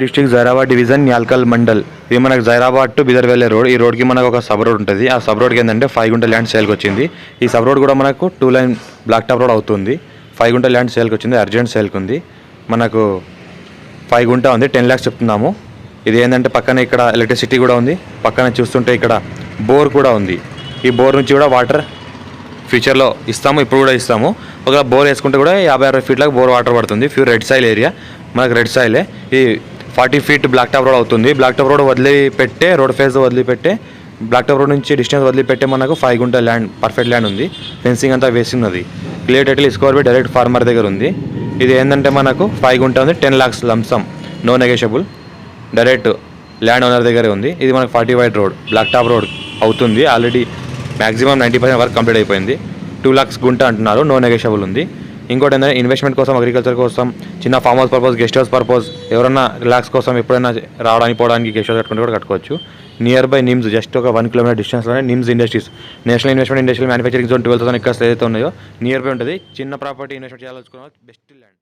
District Zaheerabad division Nyalkal mandal. ఇది మనకు Zaheerabad to Bidar వెళ్ళే రోడ్. ఈ రోడ్కి మనకు ఒక సబ్ రోడ్ ఉంటుంది. ఆ సబ్ రోడ్కి ఏంటంటే 5 గుంట ల్యాండ్ సేల్కి వచ్చింది. ఈ సబ్ రోడ్ కూడా మనకు 2 లైన్ బ్లాక్ టాప్ రోడ్ అవుతుంది. 5 గుంట ల్యాండ్ సేల్కి వచ్చింది, అర్జెంట్ సేల్కి ఉంది. మనకు 5 గుంట ఉంది, 10 lakhs చెప్తున్నాము. ఇది ఏంటంటే పక్కన ఇక్కడ ఎలక్ట్రిసిటీ కూడా ఉంది. పక్కన చూస్తుంటే ఇక్కడ బోర్ కూడా ఉంది. ఈ బోర్ నుంచి కూడా వాటర్ ఫ్యూచర్లో ఇస్తాము, ఇప్పుడు కూడా ఇస్తాము. ఒకవేళ బోర్ వేసుకుంటే కూడా 50-60 ఫీట్లకు బోర్ వాటర్ పడుతుంది. ఫ్యూ రెడ్ సాయిల్ ఏరియా, మనకు రెడ్ సాయిలే. ఈ 40 feet బ్లాక్ టాప్ రోడ్ అవుతుంది. బ్లాక్ టాప్ రోడ్ వదిలిపెట్టే, రోడ్ ఫేజ్ వదిలిపెట్టే, బ్లాక్ టాప్ రోడ్ నుంచి డిస్టెన్స్ వదిలిపెట్టే మనకు 5 గుంట ల్యాండ్, పర్ఫెక్ట్ ల్యాండ్ ఉంది. ఫెన్సింగ్ అంతా వేసినది. Clear title score be direct farmer దగ్గర ఉంది. ఇది ఏంటంటే మనకు 5 గుంట ఉంది, 10 lakhs lump sum, no negotiable, direct land owner దగ్గరే ఉంది. ఇది మనకు 40 wide road, black top road అవుతుంది. ఆల్రెడీ మ్యాక్సిమం 90% వరకు కంప్లీట్ అయిపోయింది. 2 lakhs గుంట అంటున్నారు, నో నెగోషియబుల్ ఉంది. ఇంకోటి ఏంటంటే ఇన్వెస్ట్మెంట్ కోసం, అగ్రికల్చర్ కోసం, చిన్న farm house purpose, guest house purpose, ఎవరైనా రిలాక్స్ కోసం ఎప్పుడైనా రావడానికి పోవడానికి గెస్ట్ హౌస్ కట్టుకుంటే కూడా కట్టుకోవచ్చు. నియర్ బై నిమ్స్, జస్ట్ ఒక 1 kilometer డిస్టెన్స్లోనే NIMZ industries, national investment industrial manufacturing zone 12,000 acres ఏదైతే ఉన్నాయో నియర్ బై ఉంటుంది. చిన్న ప్రాపర్టీ ఇన్వెస్ట్మెంట్ చేయాలనుకున్న బెస్ట్ ల్యాండ్.